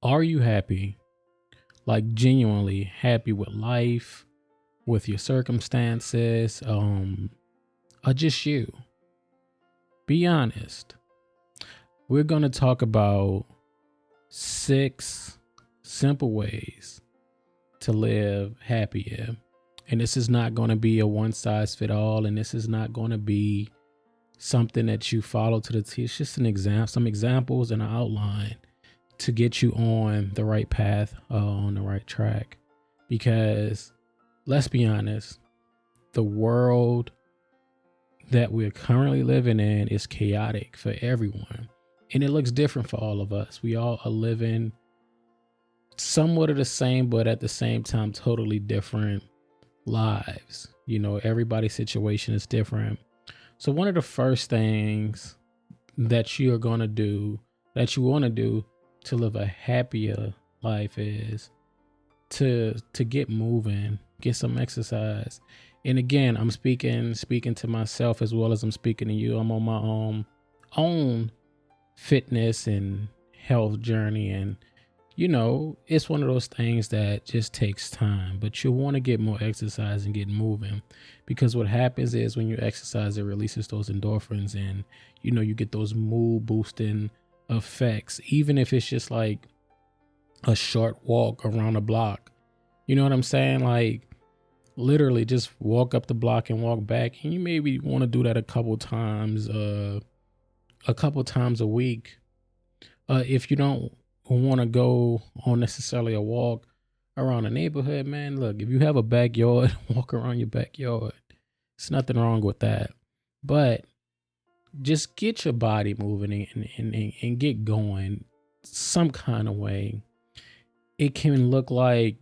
Are you happy? Like genuinely happy with life, with your circumstances, or just you? Be honest. We're going to talk about 6 simple ways to live happier. And this is not going to be a one size fit all. And this is not going to be something that you follow to the T. It's just some examples and an outline to get you on the right path, on the right track. Because let's be honest, the world that we're currently living in is chaotic for everyone. And it looks different for all of us. We all are living somewhat of the same, but at the same time, totally different lives. Everybody's situation is different. So one of the first things that you want to do to live a happier life is to get moving, get some exercise. And again, I'm speaking to myself as well as I'm speaking to you. I'm on my own fitness and health journey, and it's one of those things that just takes time, but you want to get more exercise and get moving, because what happens is when you exercise, it releases those endorphins, and you get those mood boosting effects, even if it's just like a short walk around the block. You know what I'm saying? Like literally just walk up the block and walk back, and you maybe want to do that a couple times a week. If you don't want to go on necessarily a walk around the neighborhood, man, look, if you have a backyard, walk around your backyard. There's nothing wrong with that. But just get your body moving and get going some kind of way. It can look like,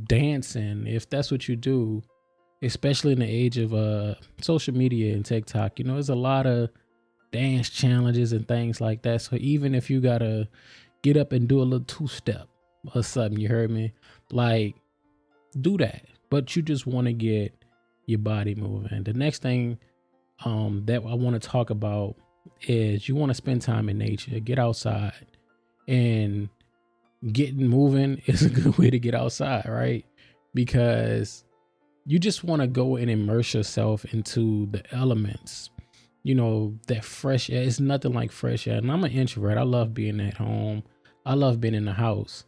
dancing, if that's what you do, especially in the age of social media and TikTok. There's a lot of dance challenges and things like that. So even if you gotta get up and do a little 2-step or something, you heard me? Like, do that. But you just want to get your body moving. The next thing that I want to talk about is you want to spend time in nature. Get outside, and getting moving is a good way to get outside, right? Because you just want to go and immerse yourself into the elements. That fresh air. It's nothing like fresh air. And I'm an introvert. I love being at home. I love being in the house.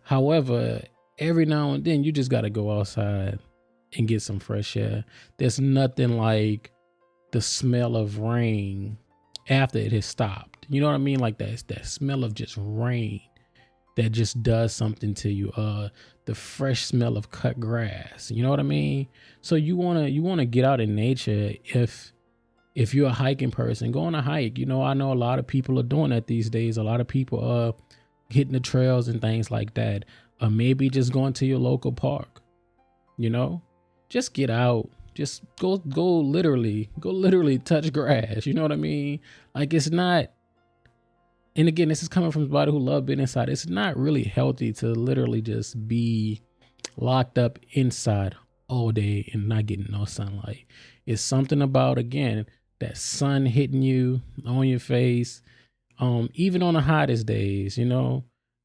However, every now and then you just got to go outside and get some fresh air. There's nothing like the smell of rain after it has stopped. You know what I mean? Like that smell of just rain that just does something to you. The fresh smell of cut grass. You know what I mean? So you wanna get out in nature. If you're a hiking person, go on a hike. I know a lot of people are doing that these days. A lot of people are hitting the trails and things like that. Or maybe just going to your local park. Just get out. Just go literally touch grass. You know what I mean? Like, it's not. And again, this is coming from somebody who loves being inside. It's not really healthy to literally just be locked up inside all day and not getting no sunlight. It's something about, again, that sun hitting you on your face, even on the hottest days,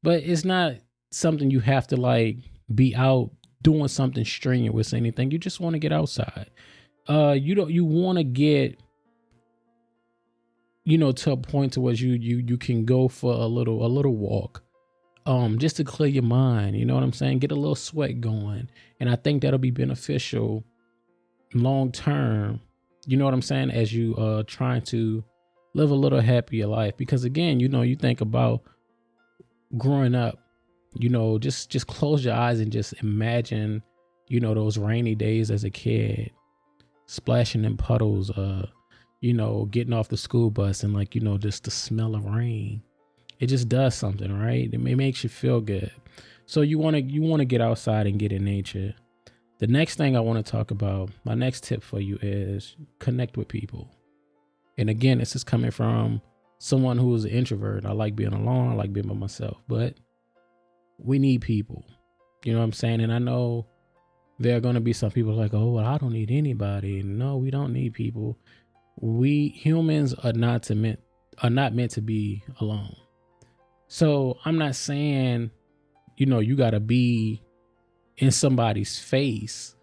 but it's not something you have to like be out doing something strenuous or anything. You just want to get outside. You want to get, to a point to where you can go for a little walk, just to clear your mind. You know what I'm saying? Get a little sweat going. And I think that'll be beneficial long term. You know what I'm saying? As you trying to live a little happier life. Because again, you think about growing up, just close your eyes and just imagine, those rainy days as a kid, splashing in puddles, getting off the school bus and just the smell of rain. It just does something, right? It makes you feel good. So you want to get outside and get in nature. The next thing I want to talk about, my next tip for you, is connect with people. And again, this is coming from someone who is an introvert. I like being alone. I like being by myself, but we need people. You know what I'm saying? And I know there are going to be some people like, oh, well, I don't need anybody. No, we don't need people. We humans are not meant to be alone. So I'm not saying, you got to be in somebody's face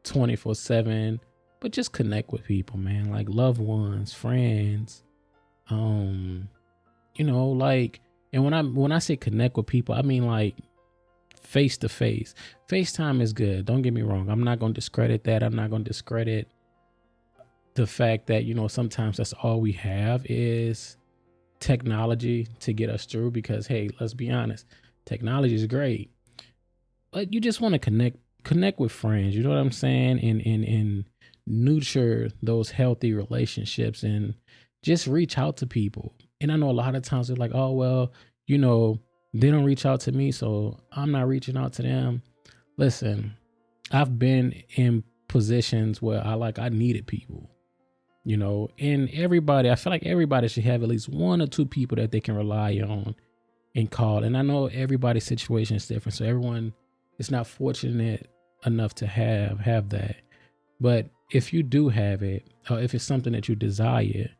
24/7, but just connect with people, man, like loved ones, friends. Um, like, and when I say connect with people, I mean like face to face. FaceTime is good. Don't get me wrong. I'm not going to discredit that. I'm not going to discredit the fact that, sometimes that's all we have is technology to get us through because, hey, let's be honest, technology is great, but you just want to connect with friends, you know what I'm saying? And nurture those healthy relationships and just reach out to people. And I know a lot of times they're like, oh, well, you know, they don't reach out to me, so I'm not reaching out to them. Listen, I've been in positions where I needed people, and I feel like everybody should have at least one or two people that they can rely on and call. And I know everybody's situation is different, so everyone is not fortunate enough to have that. But if you do have it, or if it's something that you desire,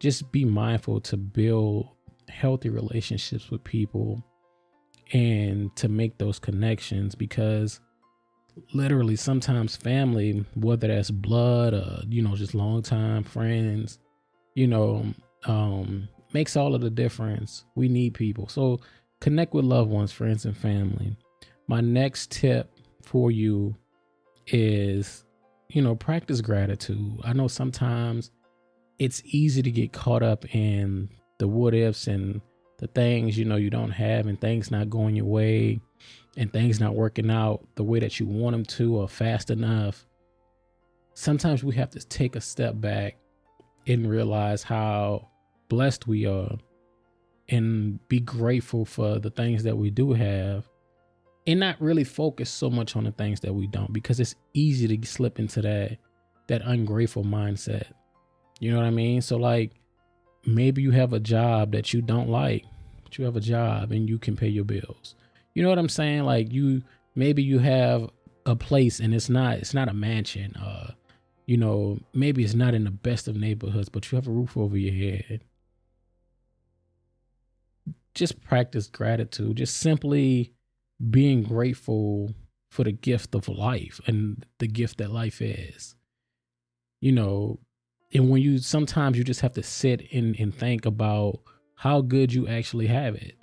just be mindful to build healthy relationships with people and to make those connections, because literally sometimes family, whether that's blood or just longtime friends, you know makes all of the difference. We need people, so connect with loved ones, friends, and family. My next tip for you is, practice gratitude. I know sometimes it's easy to get caught up in the what ifs and the things you don't have, and things not going your way, and things not working out the way that you want them to or fast enough. Sometimes we have to take a step back and realize how blessed we are and be grateful for the things that we do have, and not really focus so much on the things that we don't, because it's easy to slip into that ungrateful mindset. You know what I mean? So like, maybe you have a job that you don't like, but you have a job and you can pay your bills. You know what I'm saying? Like, maybe you have a place and it's not a mansion. Maybe it's not in the best of neighborhoods, but you have a roof over your head. Just practice gratitude. Just simply being grateful for the gift of life and the gift that life is. You know, and when sometimes you just have to sit and think about how good you actually have it.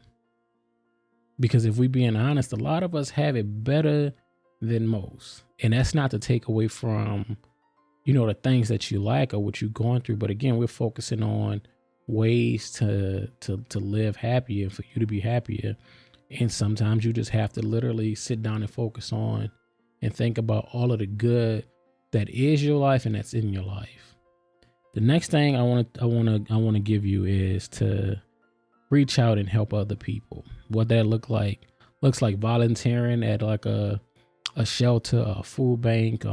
Because if we being honest, a lot of us have it better than most. And that's not to take away from, the things that you like or what you're going through. But again, we're focusing on ways to live happier and for you to be happier. And sometimes you just have to literally sit down and focus on and think about all of the good that is your life and that's in your life. The next thing I want to give you is to reach out and help other people. What that looks like volunteering at like a shelter, a food bank,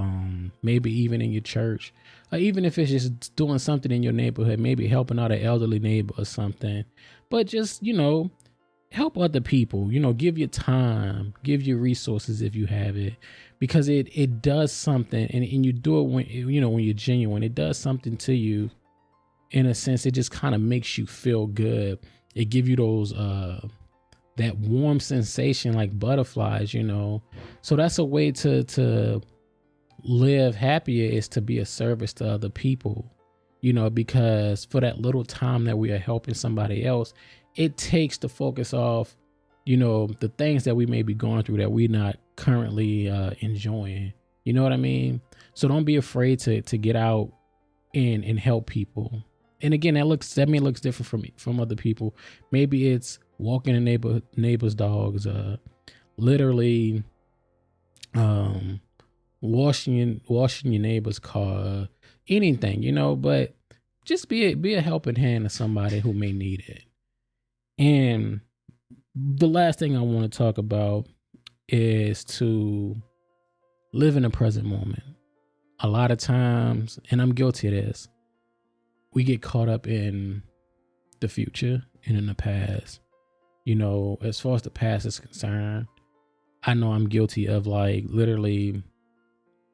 maybe even in your church, or even if it's just doing something in your neighborhood, maybe helping out an elderly neighbor or something. But just, help other people, give your time, give your resources if you have it, because it does something, and you do it when, when you're genuine, it does something to you. In a sense, it just kind of makes you feel good. It give you those, that warm sensation like butterflies, So that's a way to live happier, is to be a service to other people, because for that little time that we are helping somebody else, it takes the focus off, the things that we may be going through that we're not currently enjoying. You know what I mean? So don't be afraid to get out and help people. And again, that looks different from other people. Maybe it's walking the neighbor's dogs, literally washing your neighbor's car, anything, but just be a helping hand to somebody who may need it. And the last thing I want to talk about is to live in the present moment. A lot of times, and I'm guilty of this, we get caught up in the future and in the past. As far as the past is concerned, I know I'm guilty of like literally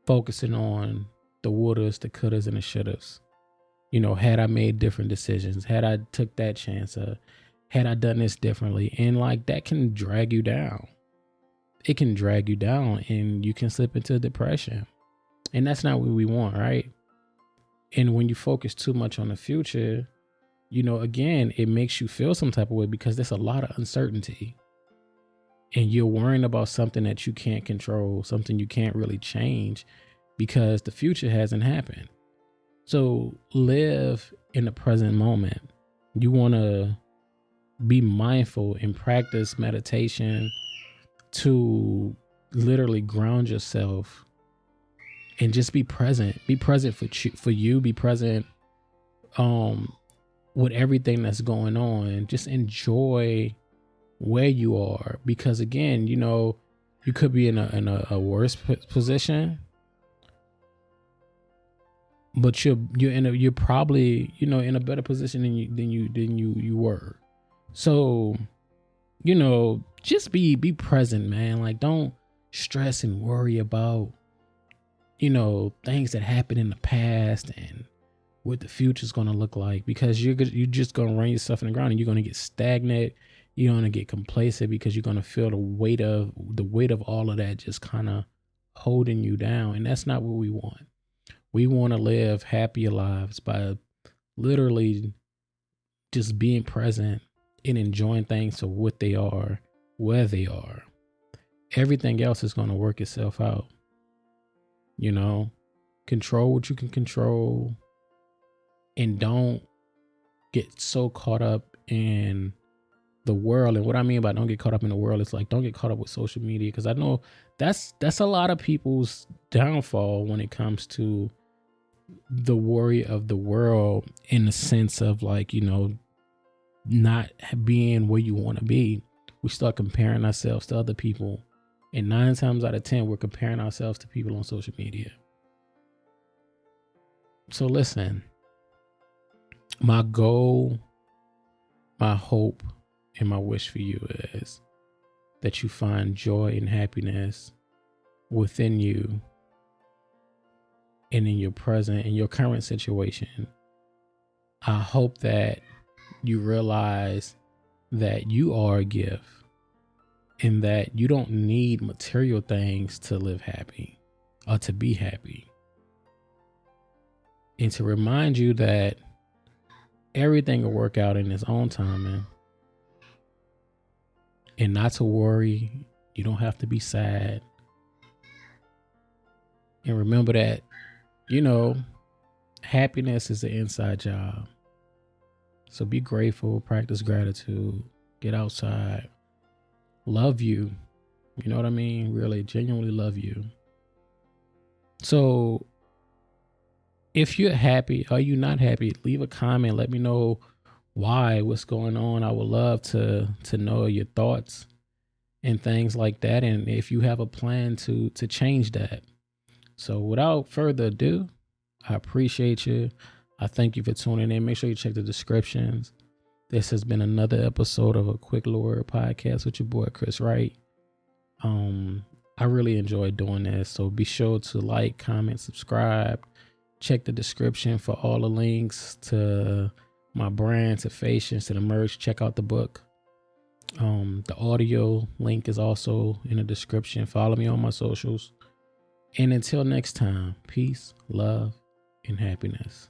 focusing on the wouldas, the couldas, and the shouldas. Had I made different decisions, had I took that chance, Had I done this differently? And like that can drag you down. It can drag you down and you can slip into depression. And that's not what we want, right? And when you focus too much on the future, again, it makes you feel some type of way because there's a lot of uncertainty. And you're worrying about something that you can't control, something you can't really change because the future hasn't happened. So live in the present moment. You want to be mindful and practice meditation to literally ground yourself and just be present. Be present for you. Be present with everything that's going on. Just enjoy where you are, because again, you could be in a worse position, but you're probably in a better position than you were. So just be present, man. Like, don't stress and worry about things that happened in the past and what the future's going to look like, because you're just going to run yourself in the ground and you're going to get stagnant. You're going to get complacent because you're going to feel the weight of all of that just kind of holding you down. And that's not what we want. We want to live happier lives by literally just being present and enjoying things for what they are, where they are. Everything else is going to work itself out. Control what you can control, and don't get so caught up in the world. And what I mean by don't get caught up in the world is like, don't get caught up with social media, because I know that's a lot of people's downfall when it comes to the worry of the world, in the sense of like, not being where you want to be. We start comparing ourselves to other people, and 9 times out of 10 we're comparing ourselves to people on social media. So listen, my goal, my hope, and my wish for you is that you find joy and happiness within you and in your present, in your current situation. I hope that you realize that you are a gift and that you don't need material things to live happy or to be happy. And to remind you that everything will work out in its own timing. And not to worry, you don't have to be sad. And remember that, happiness is an inside job. So be grateful, practice gratitude, get outside, love you. You know what I mean? Really, genuinely love you. So if you're happy or you're not happy, leave a comment. Let me know why, what's going on. I would love to know your thoughts and things like that, and if you have a plan to change that. So without further ado, I appreciate you. I thank you for tuning in. Make sure you check the descriptions. This has been another episode of A Quick Word Podcast with your boy Chris Wright. I really enjoy doing this, so be sure to like, comment, subscribe. Check the description for all the links to my brand, to Facians, to the merch. Check out the book. The audio link is also in the description. Follow me on my socials. And until next time, peace, love, and happiness.